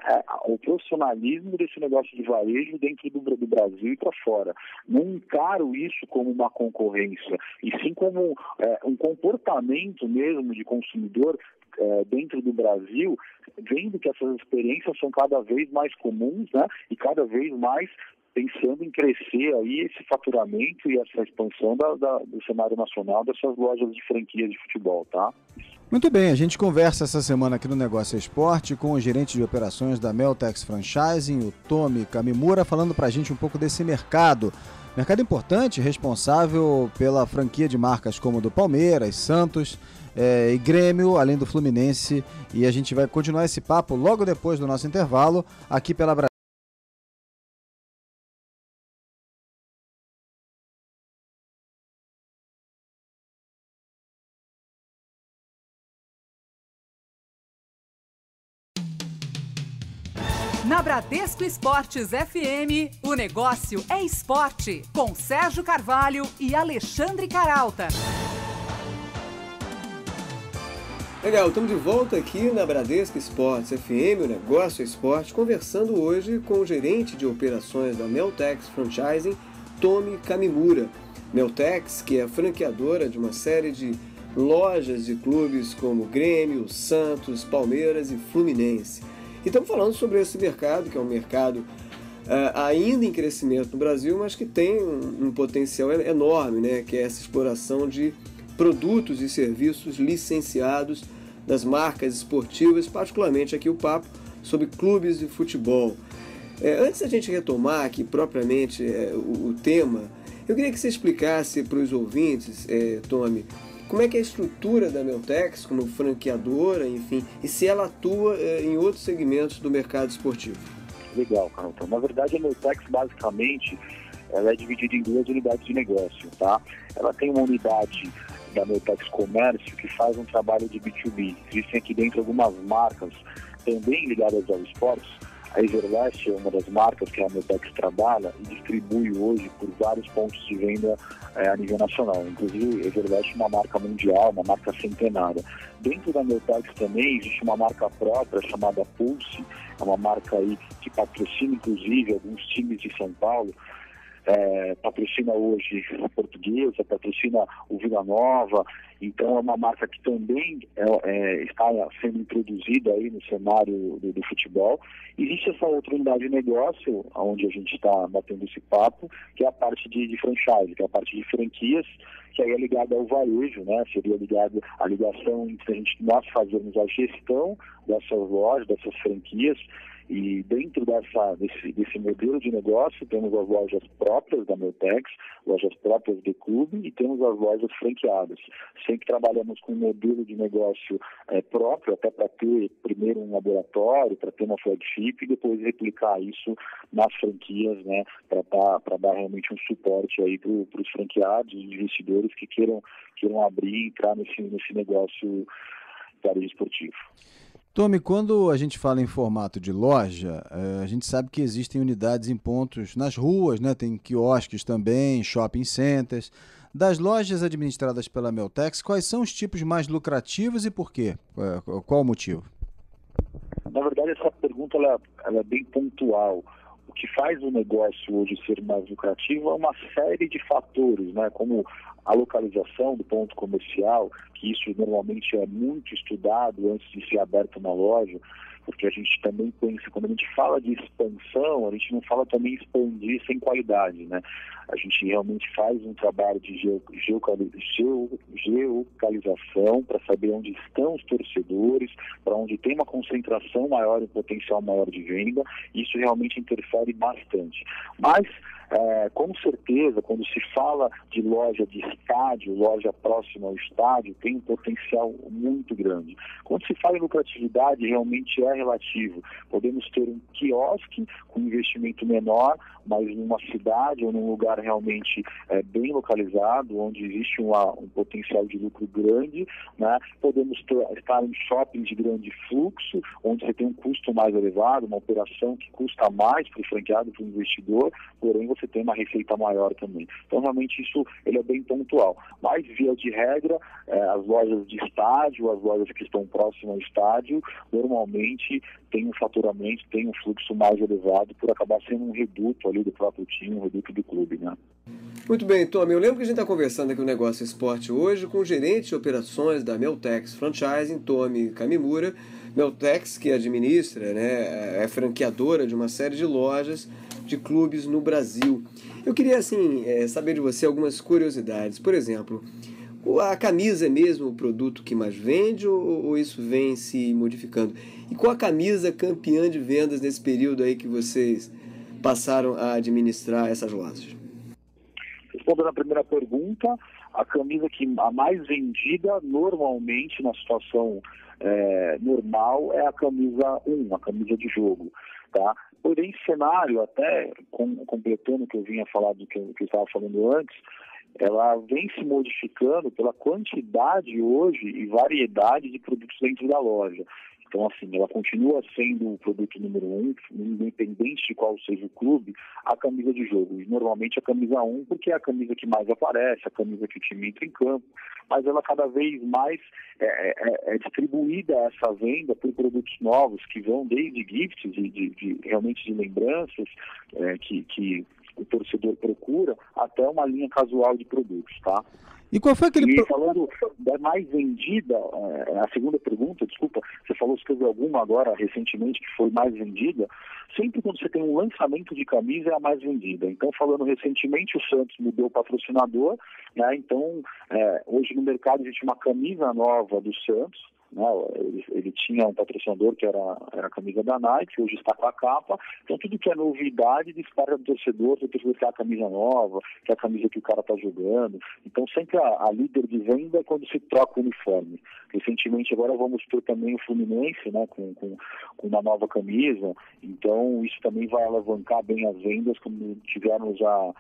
o profissionalismo desse negócio de varejo dentro do Brasil e para fora. Não encaro isso como uma concorrência, e sim como um comportamento mesmo de consumidor dentro do Brasil, vendo que essas experiências são cada vez mais comuns, né, e cada vez mais pensando em crescer aí esse faturamento e essa expansão do cenário nacional dessas lojas de franquias de futebol, tá? Muito bem, a gente conversa essa semana aqui no Negócio Esporte com o gerente de operações da Meltex Franchising, o Tomi Kamimura, falando pra gente um pouco desse mercado. Mercado importante, responsável pela franquia de marcas como do Palmeiras, Santos e Grêmio, além do Fluminense. E a gente vai continuar esse papo logo depois do nosso intervalo, aqui pela Brasil. Na Bradesco Esportes FM, o negócio é esporte, com Sérgio Carvalho e Alexandre Caralta. Legal, estamos de volta aqui na Bradesco Esportes FM, o negócio é esporte, conversando hoje com o gerente de operações da Meltex Franchising, Tomi Kamimura. Meltex, que é franqueadora de uma série de lojas de clubes como Grêmio, Santos, Palmeiras e Fluminense. E estamos falando sobre esse mercado, que é um mercado ainda em crescimento no Brasil, mas que tem um potencial enorme, né? Que é essa exploração de produtos e serviços licenciados das marcas esportivas, particularmente aqui o papo sobre clubes de futebol. Antes da gente retomar aqui propriamente o tema, eu queria que você explicasse para os ouvintes, Tomi, como é que é a estrutura da Meltex como franqueadora, enfim, e se ela atua em outros segmentos do mercado esportivo? Legal, Carlton. Na verdade, a Meltex, basicamente, ela é dividida em duas unidades de negócio, tá? Ela tem uma unidade da Meltex Comércio que faz um trabalho de B2B. Existem aqui dentro algumas marcas também ligadas ao esporte. A Everlast é uma das marcas que a Meltex trabalha e distribui hoje por vários pontos de venda a nível nacional. Inclusive, a Everlast é uma marca mundial, uma marca centenária. Dentro da Meltex também existe uma marca própria chamada Pulse, é uma marca aí que patrocina, inclusive, alguns times de São Paulo. Patrocina hoje a Portuguesa, patrocina o Vila Nova, então é uma marca que também está sendo introduzida aí no cenário do futebol. Existe essa outra unidade de negócio, onde a gente está batendo esse papo, que é a parte de franchise, que é a parte de franquias, que aí é ligada ao varejo, né? Seria ligado à ligação entre nós fazermos a gestão dessas lojas, dessas franquias, E dentro desse modelo de negócio, temos as lojas próprias da Meltex, lojas próprias do clube e temos as lojas franqueadas. Sempre trabalhamos com um modelo de negócio próprio, até para ter primeiro um laboratório, para ter uma flagship e depois replicar isso nas franquias, né, para dar realmente um suporte aí para os franqueados, os investidores que queiram abrir e entrar nesse negócio varejo esportivo. Tomi, quando a gente fala em formato de loja, a gente sabe que existem unidades em pontos nas ruas, né? Tem quiosques também, shopping centers. Das lojas administradas pela Meltex, quais são os tipos mais lucrativos e por quê? Qual o motivo? Na verdade, essa pergunta ela é bem pontual. O que faz o negócio hoje ser mais lucrativo é uma série de fatores, né? Como a localização do ponto comercial, que isso normalmente é muito estudado antes de ser aberta uma loja, porque a gente também pensa, quando a gente fala de expansão, a gente não fala também expandir sem qualidade, né? A gente realmente faz um trabalho de geolocalização para saber onde estão os torcedores, para onde tem uma concentração maior, um potencial maior de venda, e isso realmente interfere bastante. Mas, com certeza, quando se fala de loja de estádio, loja próxima ao estádio, tem um potencial muito grande. Quando se fala em lucratividade, realmente é relativo. Podemos ter um quiosque com investimento menor, mas numa cidade ou num lugar realmente bem localizado, onde existe um potencial de lucro grande, né? Podemos estar em shopping de grande fluxo, onde você tem um custo mais elevado, uma operação que custa mais para o franqueado, para o investidor, porém você tem uma receita maior também. Então, realmente, isso ele é bem pontual. Mas, via de regra, as lojas de estádio, as lojas que estão próximas ao estádio, normalmente tem um faturamento, tem um fluxo mais elevado, por acabar sendo um reduto ali do próprio time, um reduto do clube, né? Muito bem, Tomi, eu lembro que a gente está conversando aqui no Negócio Esporte hoje com o gerente de operações da Meltex Franchising, Tomi Kamimura. Meltex, que administra, né, é franqueadora de uma série de lojas de clubes no Brasil. Eu queria, assim, saber de você algumas curiosidades. Por exemplo, a camisa é mesmo o produto que mais vende ou isso vem se modificando? E qual a camisa campeã de vendas nesse período aí que vocês passaram a administrar essas lojas? Respondendo a primeira pergunta, a camisa a mais vendida normalmente na situação normal é a camisa 1, a camisa de jogo, tá? Porém, cenário, até completando o que eu vinha falar do que eu estava falando antes, ela vem se modificando pela quantidade hoje e variedade de produtos dentro da loja. Então, assim, ela continua sendo o produto número 1, independente de qual seja o clube, a camisa de jogo. E normalmente a camisa 1, porque é a camisa que mais aparece, a camisa que o time entra em campo, mas ela cada vez mais é distribuída essa venda por produtos novos, que vão desde gifts, realmente de lembranças, que o torcedor procura, até uma linha casual de produtos, tá? E qual foi aquele... E falando da mais vendida, a segunda pergunta, desculpa, você falou se teve alguma agora recentemente que foi mais vendida, sempre quando você tem um lançamento de camisa é a mais vendida. Então, falando recentemente, o Santos mudou o patrocinador, né? Então, hoje no mercado existe uma camisa nova do Santos, né? Ele tinha um patrocinador que era a camisa da Nike, hoje está com a capa. Então tudo que é novidade dispara do torcedor quer a camisa nova, quer a camisa que o cara está jogando. Então sempre a líder de venda é quando se troca o uniforme. Recentemente agora vamos ter também o Fluminense, né, com uma nova camisa. Então isso também vai alavancar bem as vendas quando tivermos a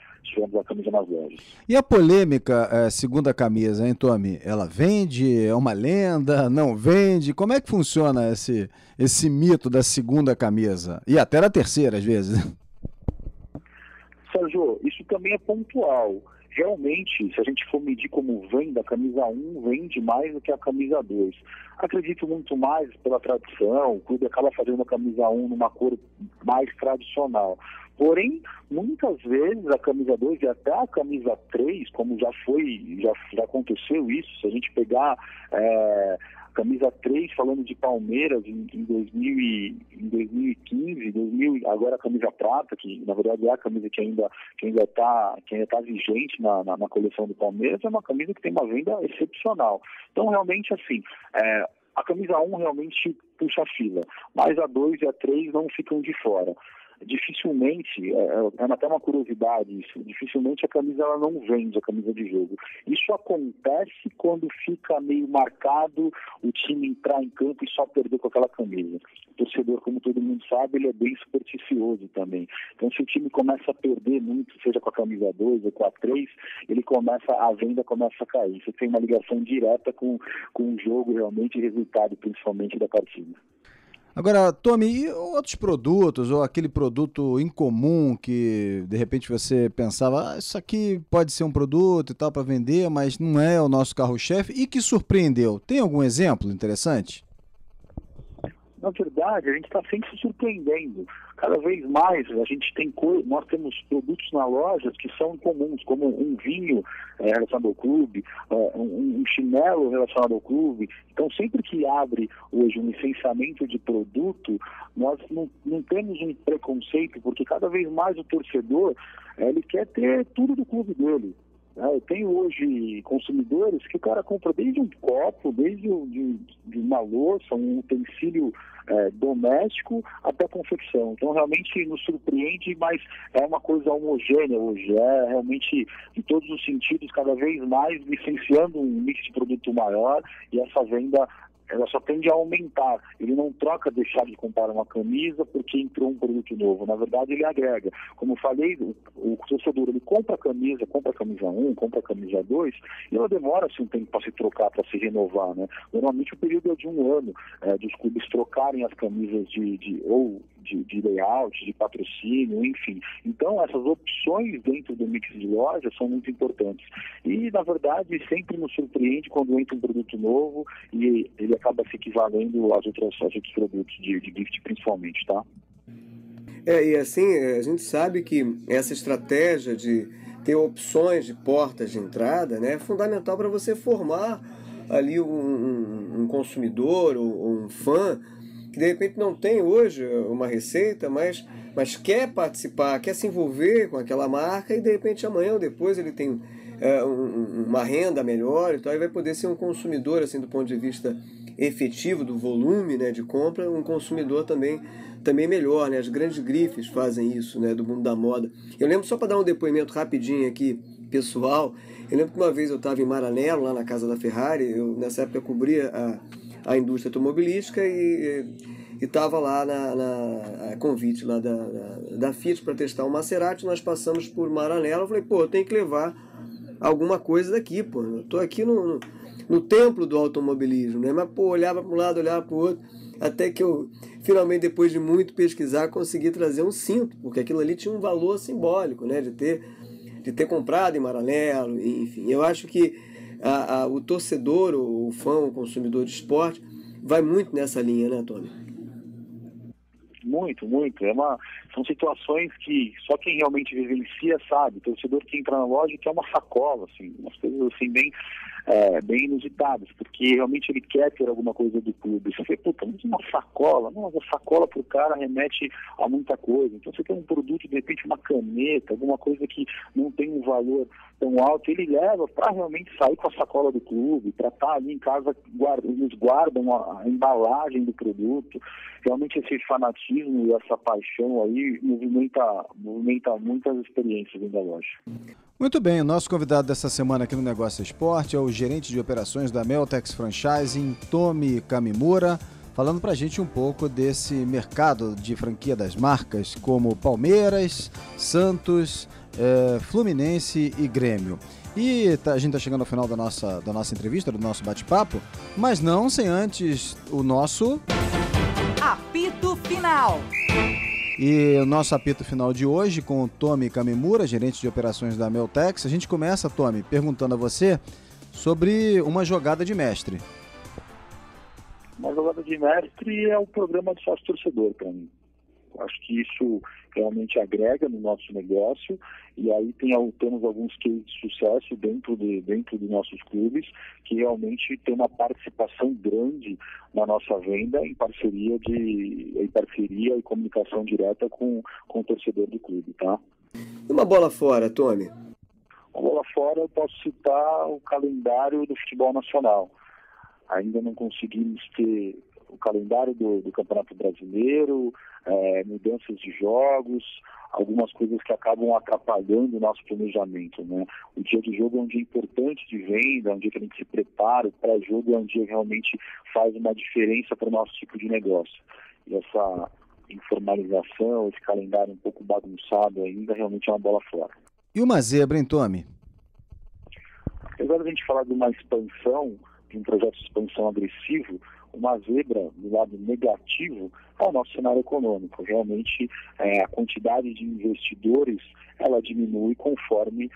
camisa nas lojas. E a polêmica segunda camisa, hein, Tomi? Ela vende? É uma lenda? Não vende? Como é que funciona esse mito da segunda camisa? E até da terceira, às vezes. Sérgio, isso também é pontual. Realmente, se a gente for medir como venda, a camisa 1 vende mais do que a camisa 2. Acredito muito mais pela tradição, o clube acaba fazendo a camisa 1 numa cor mais tradicional. Porém, muitas vezes a camisa 2 e até a camisa 3, como já aconteceu isso, se a gente pegar camisa 3, falando de Palmeiras, em 2015, agora a camisa prata, que na verdade é a camisa que ainda está vigente na coleção do Palmeiras, é uma camisa que tem uma venda excepcional. Então, realmente, assim, A camisa 1 realmente puxa a fila, mas a 2 e a 3 não ficam de fora. Dificilmente, é até uma curiosidade isso, dificilmente a camisa ela não vende, a camisa de jogo. Isso acontece quando fica meio marcado o time entrar em campo e só perder com aquela camisa. O torcedor, como todo mundo sabe, ele é bem supersticioso também. Então, se o time começa a perder muito, seja com a camisa 2 ou com a 3, a venda começa a cair. Você tem uma ligação direta com o jogo realmente e resultado, principalmente, da partida. Agora, Tommy, e outros produtos, ou aquele produto incomum que de repente você pensava, isso aqui pode ser um produto e tal para vender, mas não é o nosso carro-chefe e que surpreendeu? Tem algum exemplo interessante? Na verdade, a gente está sempre se surpreendendo. Cada vez mais nós temos produtos na loja que são comuns, como um vinho relacionado ao clube, um chinelo relacionado ao clube. Então, sempre que abre hoje um licenciamento de produto, nós não temos um preconceito, porque cada vez mais o torcedor ele quer ter tudo do clube dele. Eu tenho hoje consumidores que o cara compra desde um copo, desde de uma louça, um utensílio doméstico até a confecção. Então realmente nos surpreende, mas é uma coisa homogênea hoje. É realmente, em todos os sentidos, cada vez mais licenciando um mix de produto maior, e essa venda ela só tende a aumentar. Ele não troca deixar de comprar uma camisa porque entrou um produto novo. Na verdade, ele agrega. Como eu falei, o torcedor ele compra a camisa 1, compra a camisa 2, e ela demora-se um tempo para se trocar, para se renovar, né? Normalmente o período é de um ano, dos clubes trocarem as camisas de layout, de patrocínio, enfim. Então, essas opções dentro do mix de loja são muito importantes. E, na verdade, sempre nos surpreende quando entra um produto novo e ele acaba se equivalendo aos outros produtos de gift, principalmente, tá? E assim, a gente sabe que essa estratégia de ter opções de portas de entrada, né, é fundamental para você formar ali um consumidor ou um fã que de repente não tem hoje uma receita, mas quer participar, quer se envolver com aquela marca e de repente amanhã ou depois ele tem uma renda melhor e tal, e vai poder ser um consumidor, assim, do ponto de vista efetivo do volume, né, de compra, um consumidor também melhor, né? As grandes grifes fazem isso, né, do mundo da moda. Eu lembro, só para dar um depoimento rapidinho aqui, pessoal, eu lembro que uma vez eu estava em Maranello, lá na casa da Ferrari, eu nessa época cobria a indústria automobilística e estava lá a convite lá da Fiat para testar o Maserati. Nós passamos por Maranello, eu falei, eu tenho que levar alguma coisa daqui, eu tô aqui no templo do automobilismo, né? Mas, olhava para um lado, olhava para o outro, até que eu, finalmente, depois de muito pesquisar, consegui trazer um cinto, porque aquilo ali tinha um valor simbólico, né? De ter comprado em Maranello, enfim. Eu acho que o torcedor, o fã, o consumidor de esporte, vai muito nessa linha, né, Tony? Muito, muito. São situações que só quem realmente vivencia sabe. O torcedor que entra na loja quer uma sacola, assim, umas coisas assim bem inusitadas, porque realmente ele quer ter alguma coisa do clube. Você fala, mas uma sacola? Não, a sacola para o cara remete a muita coisa. Então você tem um produto, de repente uma caneta, alguma coisa que não tem um valor tão alto, ele leva para realmente sair com a sacola do clube, para estar ali em casa, eles guardam a embalagem do produto. Realmente esse fanatismo e essa paixão aí movimenta muitas experiências dentro da loja. Muito bem, o nosso convidado dessa semana aqui no Negócio Esporte é o gerente de operações da Meltex Franchising, Tommy Kamimura, falando pra gente um pouco desse mercado de franquia das marcas como Palmeiras, Santos, Fluminense e Grêmio. E a gente está chegando ao final da nossa entrevista, do nosso bate-papo, mas não sem antes o nosso... Apito Final. E o nosso apito final de hoje com o Tommy Kamimura, gerente de operações da Meltex. A gente começa, Tommy, perguntando a você sobre uma jogada de mestre. Uma jogada de mestre é o programa de sócio-torcedor para mim. Eu acho que isso realmente agrega no nosso negócio, e aí temos alguns cases de sucesso dentro dos nossos clubes, que realmente tem uma participação grande na nossa venda em parceria e comunicação direta com o torcedor do clube, tá? E uma bola fora, Tommy? Uma bola fora, eu posso citar o calendário do futebol nacional. ainda não conseguimos ter o calendário do Campeonato Brasileiro, mudanças de jogos, algumas coisas que acabam atrapalhando o nosso planejamento, né? O dia de jogo é um dia importante de venda, é um dia que a gente se prepara, o pré-jogo é um dia que realmente faz uma diferença para o nosso tipo de negócio. E essa informalização, esse calendário um pouco bagunçado ainda, realmente é uma bola fora. E uma zebra, hein, Tommy? Apesar de a gente falar de uma expansão, de um projeto de expansão agressivo, uma zebra do lado negativo é o nosso cenário econômico. Realmente, a quantidade de investidores, ela diminui conforme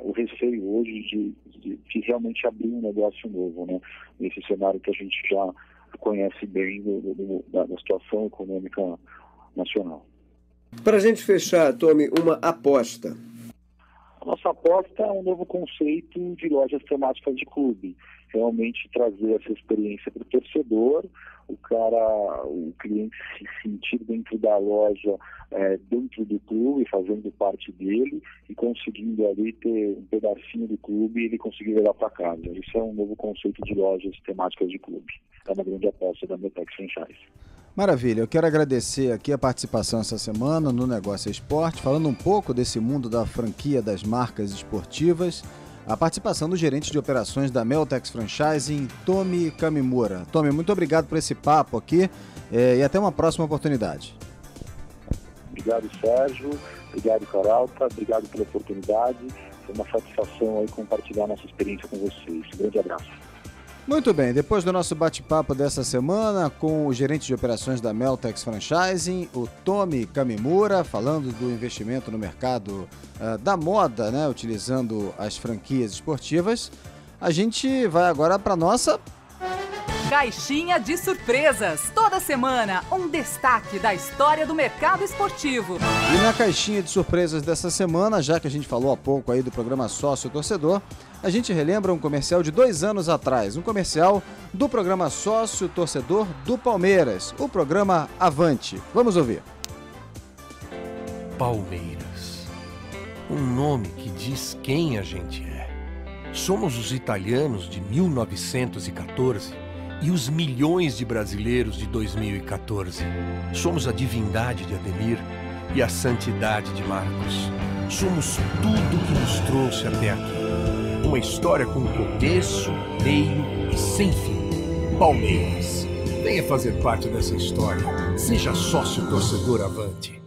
o receio hoje de realmente abrir um negócio novo, né? Nesse cenário que a gente já conhece bem da situação econômica nacional. Para a gente fechar, Tommy, uma aposta. A nossa aposta é um novo conceito de lojas temáticas de clube. Realmente trazer essa experiência para o torcedor, o cliente se sentir dentro da loja, dentro do clube, fazendo parte dele e conseguindo ali ter um pedacinho do clube e ele conseguir levar para casa. Isso é um novo conceito de lojas temáticas de clube. É uma grande aposta da Meltex Franchise. Maravilha, eu quero agradecer aqui a participação essa semana no Negócio Esporte, falando um pouco desse mundo da franquia das marcas esportivas, a participação do gerente de operações da Meltex Franchising, Tommy Kamimura. Tommy, muito obrigado por esse papo aqui e até uma próxima oportunidade. Obrigado, Sérgio. Obrigado, Caralta. Obrigado pela oportunidade. Foi uma satisfação aí compartilhar nossa experiência com vocês. Um grande abraço. Muito bem, depois do nosso bate-papo dessa semana com o gerente de operações da Meltex Franchising, o Tommy Kamimura, falando do investimento no mercado da moda, né, utilizando as franquias esportivas, a gente vai agora para nossa Caixinha de Surpresas. Toda semana, um destaque da história do mercado esportivo. E na caixinha de surpresas dessa semana, já que a gente falou há pouco aí do programa Sócio Torcedor, a gente relembra um comercial de 2 anos atrás, um comercial do programa Sócio Torcedor do Palmeiras, o programa Avante. Vamos ouvir. Palmeiras, um nome que diz quem a gente é. Somos os italianos de 1914 e os milhões de brasileiros de 2014. Somos a divindade de Ademir e a santidade de Marcos. Somos tudo que nos trouxe até aqui. Uma história com começo, meio e sem fim. Palmeiras, venha fazer parte dessa história. Seja sócio torcedor Avante.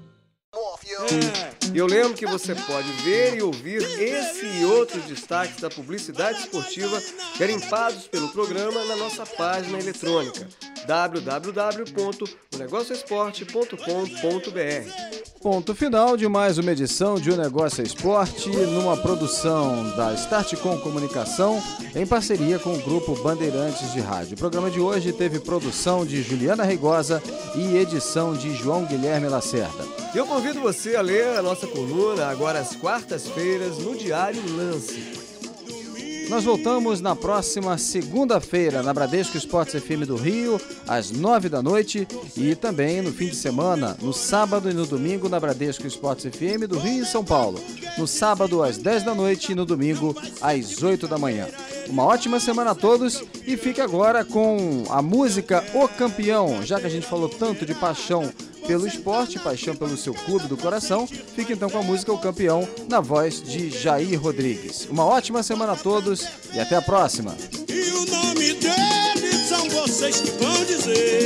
E eu lembro que você pode ver e ouvir esse e outros destaques da publicidade esportiva garimpados pelo programa na nossa página eletrônica www.onegocioesporte.com.br. Ponto final de mais uma edição de O Negócio é Esporte, numa produção da Startcom Comunicação, em parceria com o Grupo Bandeirantes de Rádio. O programa de hoje teve produção de Juliana Reigosa e edição de João Guilherme Lacerda. Eu convido você a ler a nossa coluna agora às quartas-feiras no Diário Lance. Nós voltamos na próxima segunda-feira na Bradesco Esportes FM do Rio, às 9 da noite e também no fim de semana, no sábado e no domingo na Bradesco Esportes FM do Rio e São Paulo. No sábado às 10 da noite e no domingo às 8 da manhã. Uma ótima semana a todos e fique agora com a música O Campeão, já que a gente falou tanto de paixão pelo esporte, paixão pelo seu clube do coração, fique então com a música O Campeão, na voz de Jair Rodrigues. Uma ótima semana a todos e até a próxima. E o nome deles são vocês que vão dizer.